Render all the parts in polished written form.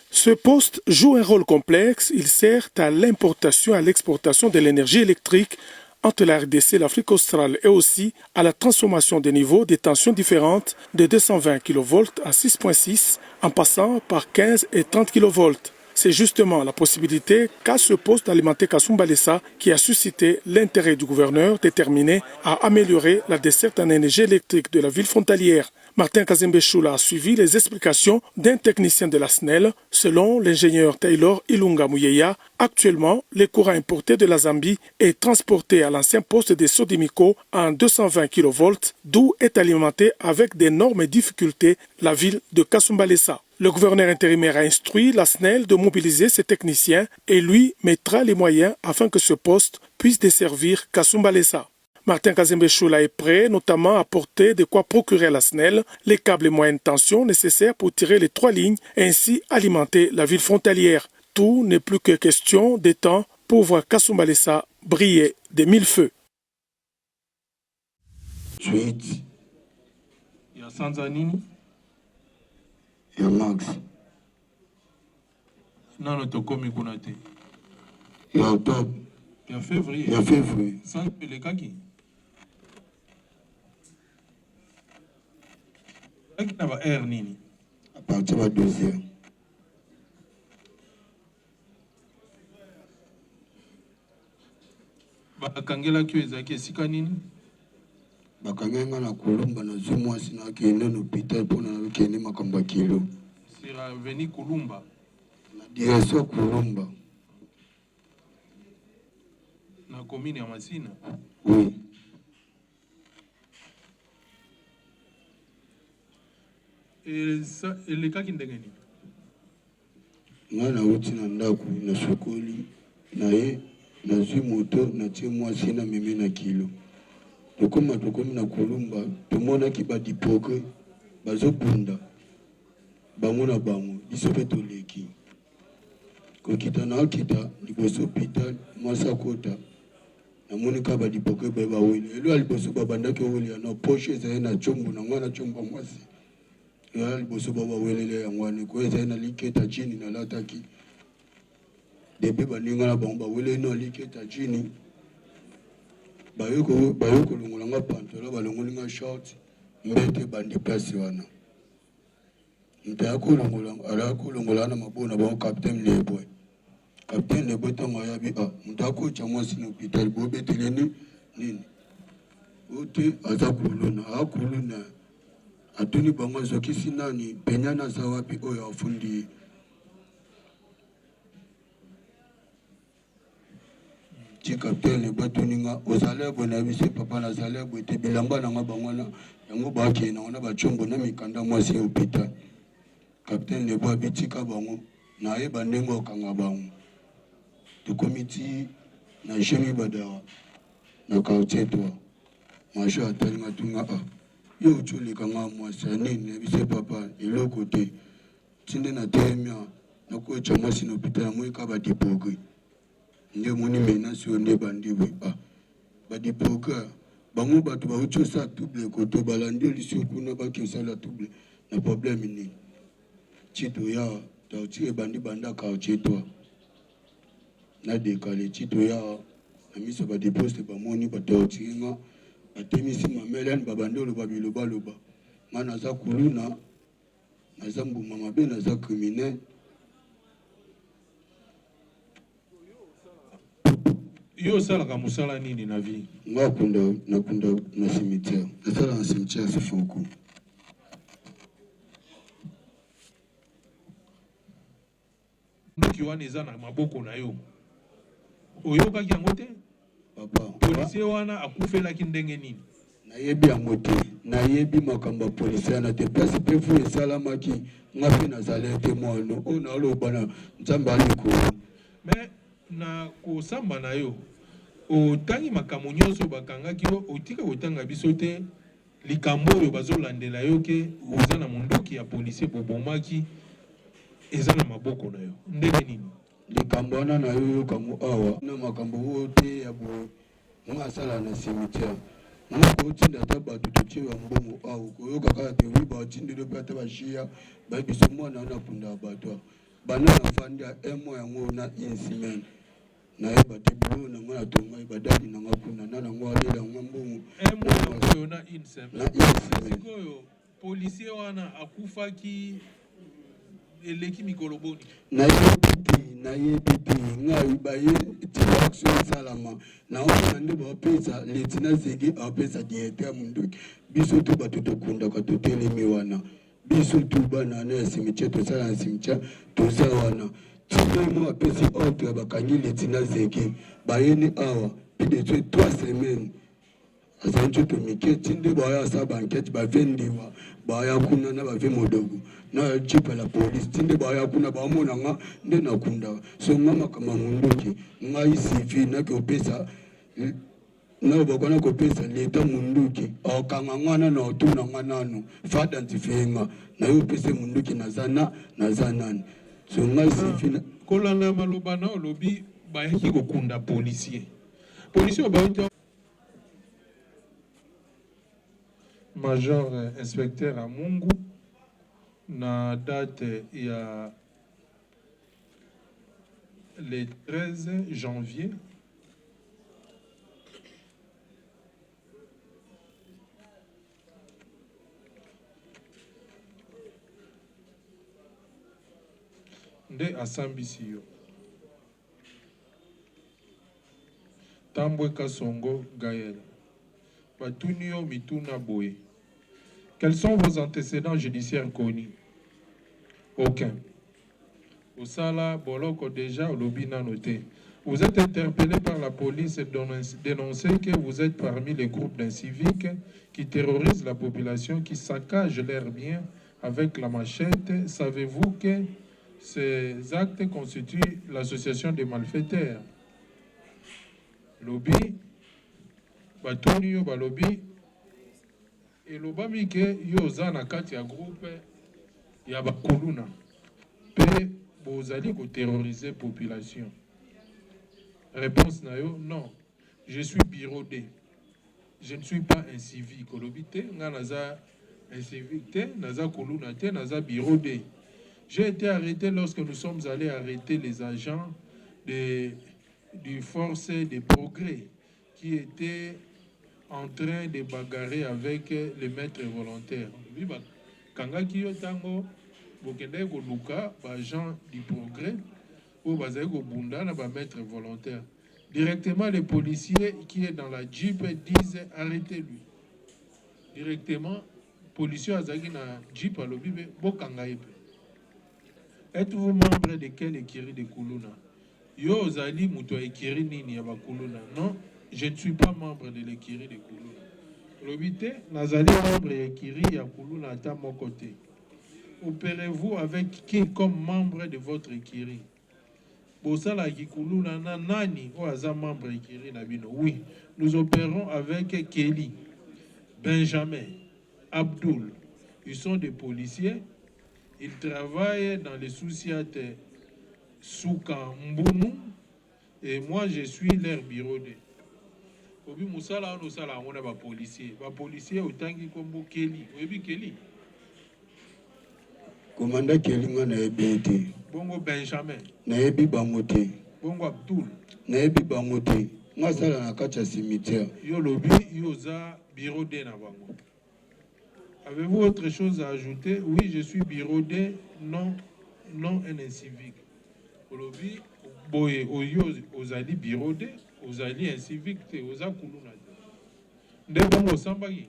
Ce poste joue un rôle complexe. Il sert à l'importation et à l'exportation de l'énergie électrique entre la RDC et l'Afrique australe et aussi à la transformation des niveaux des tensions différentes de 220 kV à 6.6 en passant par 15 et 30 kV. C'est justement la possibilité qu'a ce poste d'alimenter Kassoum Balessa qui a suscité l'intérêt du gouverneur déterminé à améliorer la desserte en énergie électrique de la ville frontalière. Martin Kazembe-Choula a suivi les explications d'un technicien de la SNEL. Selon l'ingénieur Taylor Ilunga Mouyeya, actuellement, les courants importés de la Zambie est transporté à l'ancien poste de Sodimiko en 220 kV, d'où est alimenté avec d'énormes difficultés la ville de Kassoum Balessa. Le gouverneur intérimaire a instruit la SNEL de mobiliser ses techniciens et lui mettra les moyens afin que ce poste puisse desservir Kassoum Balessa. Martin Kazembe-Choula est prêt notamment à porter de quoi procurer à la SNEL les câbles moyenne tension nécessaires pour tirer les 3 lignes et ainsi alimenter la ville frontalière. Tout n'est plus que question de temps pour voir Kassoum Balessa briller de 1000 feux. Sweet. Il y a Sanzanini. Il y a Max. Non, non, Tokomi Kunate. Il y a Octobre. Il y a février. Il y a février. Sans les kaki. Qui n'a pas air nini. À partir de 2h. Bakangela kyo ezaki esika nini? Bakangela na Kulumba na zumwasi na kende na hôpital pona na kende makambo kilo. Sera veni Kulumba. Na direction Kulumba. Na commune ya Masina. Oui. Et le kaki ndenge nini? Nga na uti na ndako na sokoli na ye na zwi moto na tie mwasi na meme na kilo. Tokomi na Kulumba tomonaki badipoke bazobunda bango na bango biso mpe toleki kokita na okita liboso hôpital mwasi akota namoni ka badipoke baye bawele elo ya liboso babandaki owelela na poshe ezali na tshombo na ngwa na tshombo mwasi ya liboso babawelele yango wana ko ezali na liketa chini nalataki debe baninga na bango bawele na liketa chini bayoko longola nga pantola balongoli nga short mbete bandi place wana ntako longola na mabona bango capitaine Lebwe tango ayabi ntako cha mwasi na hôpital bobeteleni nini ote aza kuluna atuni bango zokisi nani penyana za wapi oyo afundi capitaine batoninga ozalebo na bise papa na zalebo te bilamba na nga bangwana yango bake na ona bachombo na mikanda mwasi ya hôpital capitaine lebo abitika bango na ye bandengo okanga bango tokomiti na jemi badawa na quartier toi majo atalinga tunga yo uchulika nga mwasi nini na bise papa eloko te tinde na temia na kocha mwasi na hôpital mo ikaba dipoke nde moni menace onde bandiwe badipoka bango bato bauchosa double koto balandi lisio kuna bakesala double na problème nini chito ya tautie bandi banda quartier toi na décalé chito ya na miso badiposte bamoni batautie nga batemisi mamelani babandolo babiloba nga naza kuluna naza mbuma mabe naza criminel Yo salaka musala nini na vie? Nga nakunda na cimetière. Nasala na cimetière Sifoko. Ndoki wana eza na maboko na yo. Oyokaki yango te? Papa. Policier wana akufelaki ndenge nini? Nayebi yango te. Nayebi makambo ya policier na te. Place pe fu esalamaki nga pe nazala te mwana. O na oloba na Nzambe aliko. Mais na kosamba na yo otangi makambo nyonso bakangaki yo otika kotanga biso te likambo oyo bazolandela yo ke oza na mondoki ya policier bobomaki eza na maboko na yo ndenge nini likambo wana na yo yokango awa na makambo oyo te ya bo nga asala na cimetière nga kotinda ata bato totie ya mbongo awa koyoka kaka te wi batindeli mpe ata bashia bayebiso mwana wana akunda bato banana fandia emo yango na insimen na eba tibulu na ngana tonga ibadadi na ngakuna na ngwalila ngambungu emo yango na insimen na insimen koyo policier wana akufaki eleki mikolo boni na yebiti ngai baye ti action salama na ona nde ba pesa letina zegi a pesa diete munduki biso to bato to kunda ka to telemi wana biso to bana na simiche to sala simiche to za wana ti mo pesi ordre bakangi letina zegi bayeni awa pide 3 semaines azancho to mike tinde baya sa banquette ba vendiwa baya kuna na ba ve modogo na chipa la police tinde baya kuna ba mona nga nde na kunda so mama kama munduki ngai CV na ko pesa na ba kona ko pesa leta munduki o kanga ngwana na otuna ngwanano fada ntifenga na yo pesa munduki na zana so ngai CV na kolanda maloba na olobi bayaki kokunda policier ba Major inspecteur Amungu na date il y a le 13 janvier nde asambisi yo Tambwe Kasongo Gaël batuni yo mituna boye. Quels sont vos antécédents judiciaires connus? Aucun. Au Sala, Boloko déjà, au Lobina noté. Vous êtes interpellé par la police et dénoncé que vous êtes parmi les groupes d'inciviques qui terrorisent la population, qui saccagent leurs biens avec la machette. Savez-vous que ces actes constituent l'association des malfaiteurs? Lobby, batuni yo balobi, et lobami ke yo zana kati ya groupe ya bakuluna pe bozali ko terroriser population. Réponse na yo, non, je suis bureau D. Je ne suis pas un civique. Kolobite, nga naza un civique te, naza kuluna te, naza bureau D. J'ai été arrêté lorsque nous sommes allés arrêter les agents du Force de Progrès qui étaient en train de bagarrer avec les maîtres volontaires. Kangaki yo tango bokende ko luka ba agent du Progrès ou bazali ko bunda na ba maître volontaire. Directement les policiers qui est dans la Jeep disent arrêtez-lui. Directement policiers azaki na Jeep alobi bokanga yepe. Êtes-vous membre de quelle écurie de Kuluna? Yo zali muto écurie nini ya bakuluna? Non, je ne suis pas membre de l'écurie de Kuluna. Lobité, nazali membre de l'écurie ya Kuluna à mon côté. Opérez-vous avec qui comme membre de votre écurie? Bosala Kuluna na nani o aza membre de l'écurie na bino? Oui, nous opérons avec Kelly, Benjamin, Abdul. Ils sont des policiers. Ils travaillent dans les Souciates Souka Mbounou et moi je suis leur bureau de. Obi Moussala no sala on a ba policier. Ba policier otangi kombo Kelly. Obi Kelly. Commandant Kelly na ebete. Bongo Benjamin. Na ebi bangote. Bongo Abdul. Na ebi bangote. Nga sala na kacha cimetière. Yo lobi yoza bureau de na bango. Avez-vous autre chose à ajouter? Oui, je suis bureau D, non un incivique. Olobi, boye, ozali bureau D, ozali incivique, oza kuluna. Ndebongo sambaki.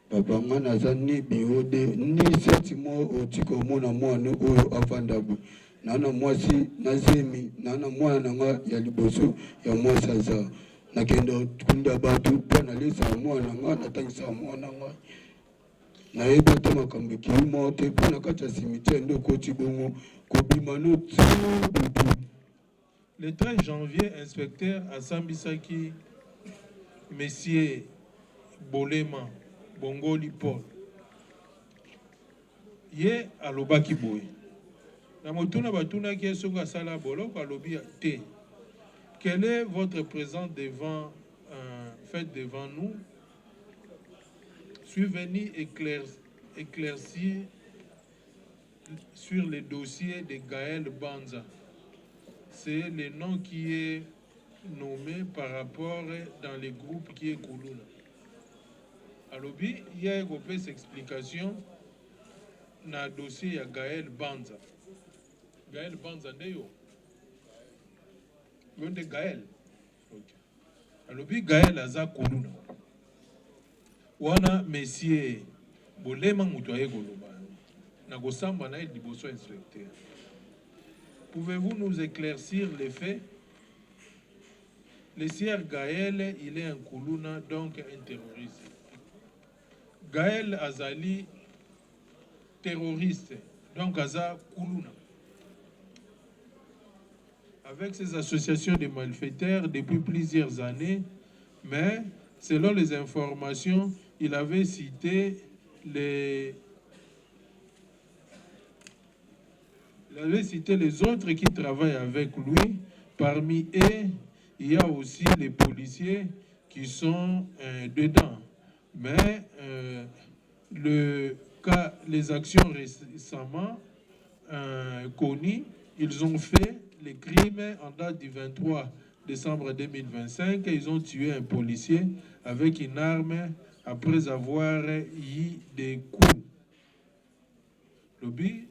Papa ngana za ni bureau D, ni seti mo otiko mona mwana oyo afandabu. Nana mwasi, nazemi, nana mwana nga ya liboso ya mwasa za. Nakendo kunda batu, pwana lisa mwana nga, natangisa mwana nga. Na eba te makambo kilimo te pona kati ya cimetière ndo koti bongo kobima no butu. Le 13 janvier, inspecteur Asambisaki, Messier Bolema, Bongoli Paul, ye alobaki boye. Na motuna batuna ki esonga sala boloko alobi te. Quelle est votre présence devant faites devant nous? Suis venu éclaircir sur le dossier de Gaël Banza. C'est le nom qui est nommé par rapport dans le groupe qui est Koulouna. Alors, il y a une explication dans le dossier de Gaël Banza. Gaël Banza, n'est-ce pas? Gaël. Alors, Gaël Aza Koulouna. Wana Messier Bolema Moutoye Goloba. Nagosamba na Liboso inspecteur. Pouvez-vous nous éclaircir les faits? Le sieur Gaël, il est un Koulouna, donc un terroriste. Gaël Azali, terroriste, donc Aza Koulouna. Avec ses associations de malfaiteurs depuis plusieurs années, mais selon les informations, il avait cité les autres qui travaillent avec lui. Parmi eux, il y a aussi les policiers qui sont dedans. Mais les actions récemment connues, ils ont fait les crimes en date du 23 décembre 2025. Ils ont tué un policier avec une arme après avoir eu des coups. Lobi,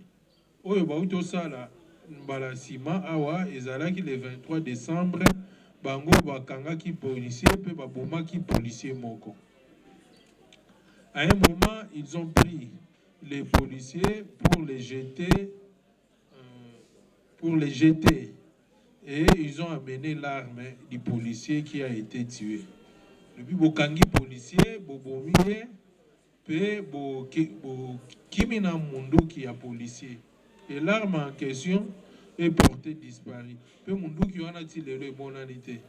oyo bauto sala mbalasima awa ezalaki le 23 décembre bango bakangaki policier pe babomaki policier moko. À un moment, ils ont pris les policiers pour les jeter et ils ont amené l'arme du policier qui a été tué. Depuis bokangi policier bobomie pe kimina munduki ya policier et l'arme en question est portée disparue. Pe munduki wana ti lelo e bonanité.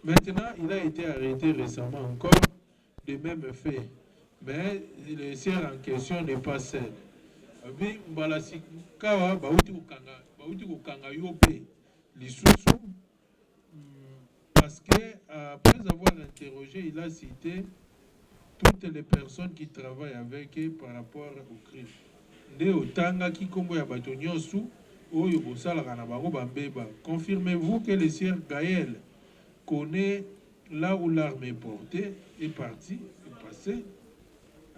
Maintenant, il a été arrêté récemment encore de même fait. Mais le sieur en question n'est pas seul. Abi mbalasi kawa bauti kokanga yope lisusu parce que après avoir interrogé, il a cité toutes les personnes qui travaillent avec eux par rapport au crime. Nde otanga ki kombo ya bato nyonso oyo bosalaka na bango bambeba. Confirmez-vous que le sieur Gaël connaît là où l'arme est portée, est partie, est passée?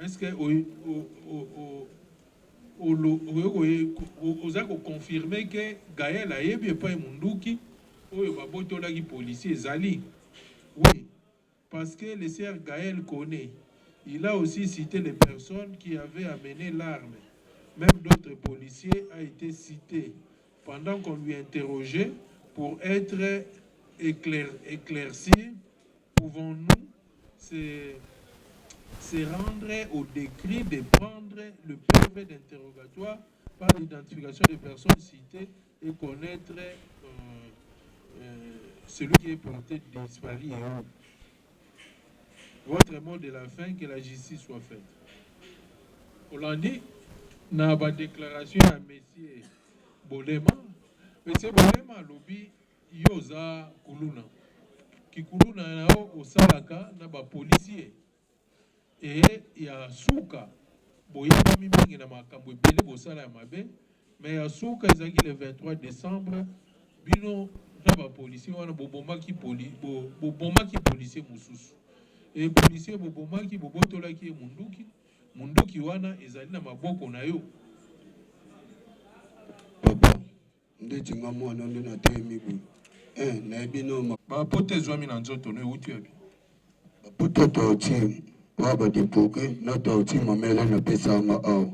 Est-ce que vous avez confirmé que Gaël a yebi pas munduki oyo babotolaki policier Zali? Oui, parce que le sieur Gaël connaît. Il a aussi cité les personnes qui avaient amené l'arme. Même d'autres policiers ont été cités pendant qu'on lui interrogeait pour être éclairci. Pouvons-nous se rendre au décret de prendre le brevet d'interrogatoire par l'identification des personnes citées et connaître celui qui est porté disparu. Votre mot de la fin, que la justice soit faite. Hollandi n'a pas déclaration à Monsieur Bolema. Monsieur Bolema lobby yoza kuluna. Ki kuluna nao osalaka na ba policier. Et ya suka boyeba mingi na makambo ebele bosala ya mabe, mais ya suka ezaki le 23 décembre bino na ba policier wana bobomaki policier mususu. Et policier bobomaki bobotolaki munduki wana ezali na maboko na yo. Papa ndeti nga mwana ndo na temi bu na bino ba pote zwami na nzoto no euti abi ba pote to ti wa ba dipoke na to ti mamela na pesa ma au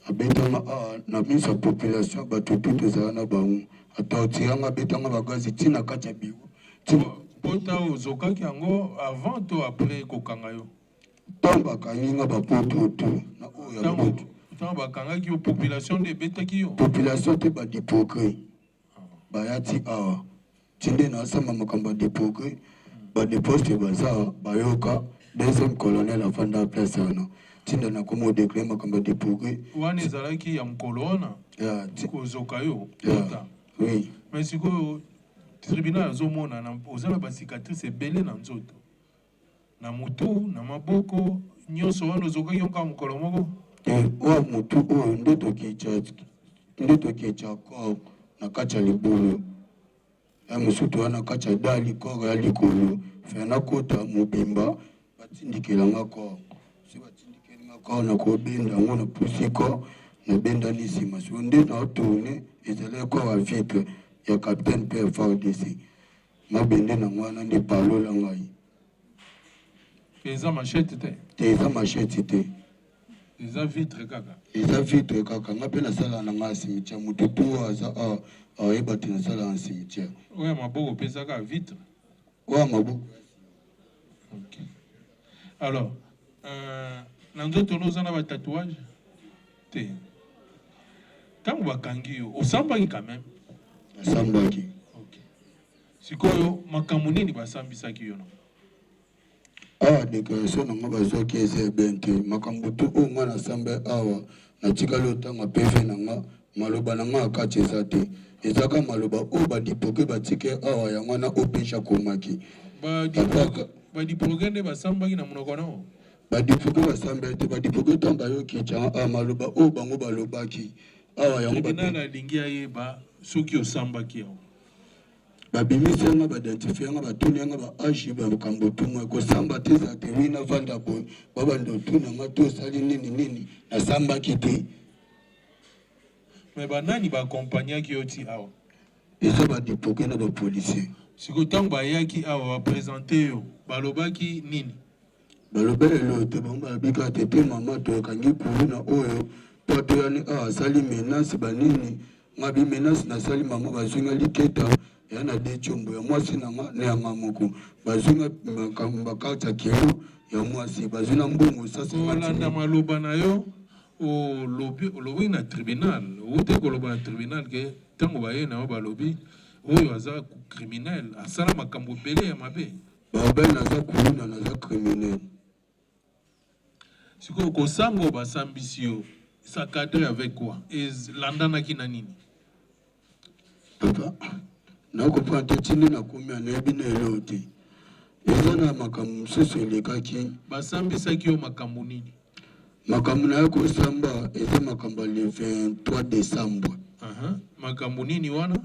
abetanga na misa population ba tutu za na bangu atoti anga betanga bagazi tina kacha biu pota ozokaki yango avant ou après kokanga yo tamba kaninga ba poto to na oya boto tamba kanga ki population de betaki yo population te ba dipoke bayati tinde na sama makamba dipoke ba deposte baza bayoka deuxième colonel afanda place ana tinde na komo décret makamba dipoke wana ezalaki ya mkolona ya kozoka yo oui mais siko tribunal azomona na ozala ba cicatrice ebele na nzoto na mutu na maboko nyonso wana ozokaki yonka mokolo moko Wa mutu oyo nde tokecha kor na kati ya libulu mosusu wana kati ya dali kor ya likolo fe nakota mobimba batindikelanga kor so batindikelanga kor na kobenda yango na pusi kor na benda ni nsima so nde na tourne ezali kor ya vitre ya capitaine Pierre FARDC mabende na mwana nde palola ngai eza machete te eza machete te eza vitre kaka nga mpe nasala na nga cimetière moto to aza ayeba te nasala na cimetière oyo maboko mpe eza kaka vitre oyo maboko. Alors na nzoto no oza na batatouage te ntango bakangi yo osambaki quand même nasambaki sikoyo makambo nini basambisaki yo no déclaration nanga bazwaki eza ebene te makambo to oyo nga nasambe awa natikali otanga pv nanga maloba nanga ya kati eza te ezaka maloba oyo badipoke batike awa yango na opesha komaki badipoke nde basambaki na monoko nao badipoke basambe te badipoke ntango bayoki canga maloba oyo bango balobaki awa yango tribunal alingi ayeba soki osambaki yango babimisi yanga baidentifie yanga batuni yanga baagi bamakambo tumu ekosamba te eza te wi navanda boye babanda otuna yanga to osali nini nasambaki te me banani baakompagnaki yo ti awa eza badipoke na bapolisier sikoyo ntango bayaki awa baprésente yo balobaki nini baloba elo te bango balobika tete mama toyokangi kulu na oyo po toyani awa asali menasi banini nga bimenasi nasali mama bazwinga liketa ya na de chombo ya mwasi nanga na ya moko bazwinga bakata kilo ya mwasi bazwina mbongo sasa olanda maloba na yo olobi na tribunal ute koloba na tribunal ke ntango baye na yo balobi oyo aza criminel asala makambo ebele ya mabe babe naza kuluna naza criminel sikoyo kosango basambisi yo ça cadre avec quoi landanaki na nini papa nakopaa te tindi nakomi anayebi na elo te eza na makambo mosusu elekaki basambisaki yo makambo nini makambo na ye kosamba eza makambo le 23 décembre makambo nini wana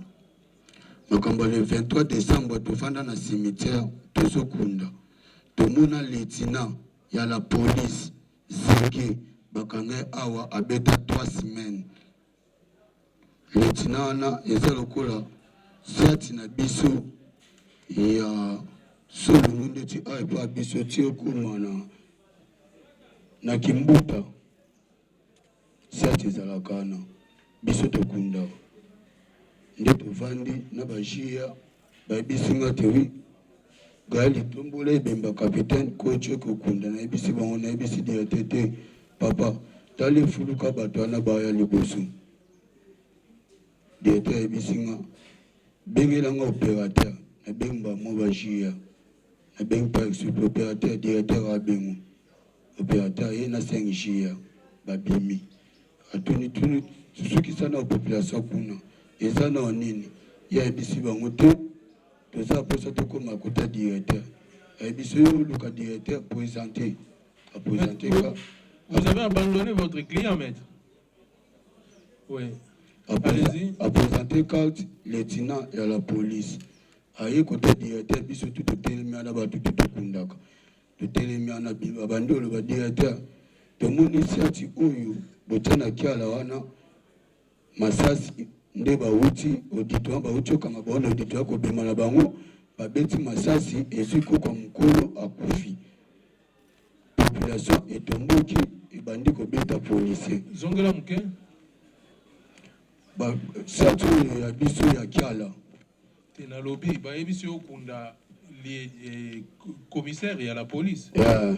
makambo le 23 décembre tofanda na cimetière tozokunda tomona lieutenant ya la police zeke bakanga awa abeta 3 semaines lieutenant wana eza lokola siati na biso ya solungu ndeti aipa biso ti okoma na kimbuta siati ezalaka wana biso tokunda nde tovandi na bajia bayebisinga te wi gaya litombola ebemba capitaine koci okokunda nayebisi bango nayebisi directeur te papa tala efuluka bato wana baya liboso directeur ayebisinga bengelanga opérateur nabengi bamo bajia nabengi par exemple opérateur directeur abengo opérateur ye na 5 jia babimi atuni soki sana opopulation kuna eza na nini ye ayebisi bango te toza posa tokoma kota directeur ayebisi yo oluka directeur présenté apresenté ka. Vous avez abandonné votre client, maître. Oui. Allez-y. A présenté carte lieutenant et à la police. Aye côté directeur biso tout telemi ana ba tout kundaka. To telemi ana biba bandolo ba directeur. To moni siati oyo botana kiala wana masasi nde ba uti auditoire ba uti kama ba auditoire ko bema na bango ba beti masasi eziko kwa mkolo akufi. Population etomboki ebandi ko beta policier. Zongela muke ba siati ya biso ya kiala. Na lobby ba ebisi okunda les commissaires et à la police. Yeah.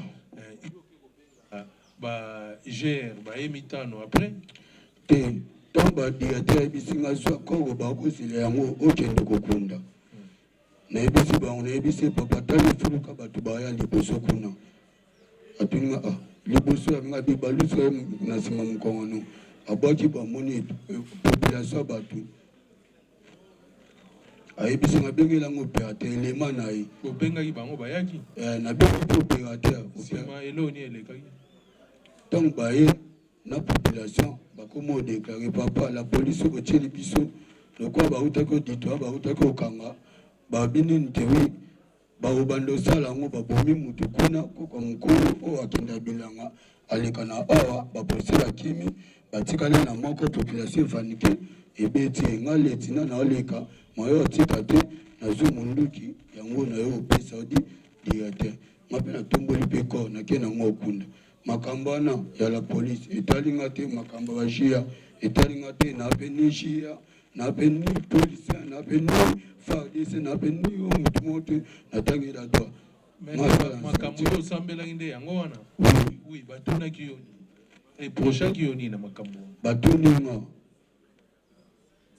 Ba gère ba emitano après te tamba directeur bisinga so ko ba ko sile yango okende kokunda na ebisi ba on ebisi papa tali furuka batu ba ya liboso kuna atunga liboso ya ngabi baluso na sima mkongono abaki ba moni population batu ayebisi ngabengela ngopérateur elema na ye obengaki bango bayaki na bengi opérateur sima eloni elekaki donc baye na population bakomo déclarer papa la police ko tieli biso lokwa ba utako ditwa ba utako kanga ba binini tewi ba obando sala ngo ba bomi mutu kuna ko mukuru o akenda bilanga alekana awa ba police ba kimi batikale na moko population vanike ebeti ngaleti na oleka moyo tikate na zumunduki yango na yo pesa odi diate mapena tomboli peko na kena ngokunda makambana ya la police etalinga te makamba bajia etalinga te na penishia na peni police na peni fadise na peni mutu moto na tangela doa makambo yo sambela inde yango wana oui batuna kiyo et prochain kiyo ni na makambo batuninga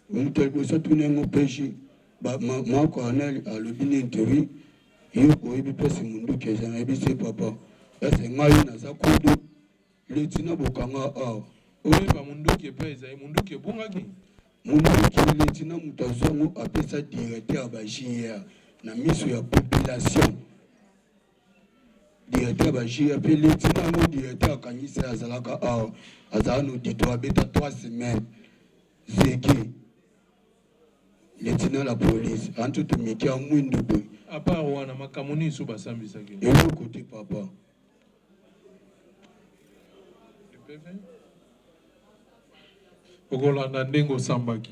mutu ko tuninga peshi ba mako anel alobini interi yo ko ibi pesi mundu keza na ibi se papa ese ngai na zakudu letina bokanga awa oye ba mundu ke pesa mundu ke bungaki mundu ki letina mutazongo apesa directeur bajia na miso ya population directeur bajia pe letina no directeur kanyisa azalaka awa azano ditwa beta 3 semaines zeki letina la police antu tumikia mwindu boy à part wana makamoni so basambisa ke elo côté papa okolanda ndengo sambaki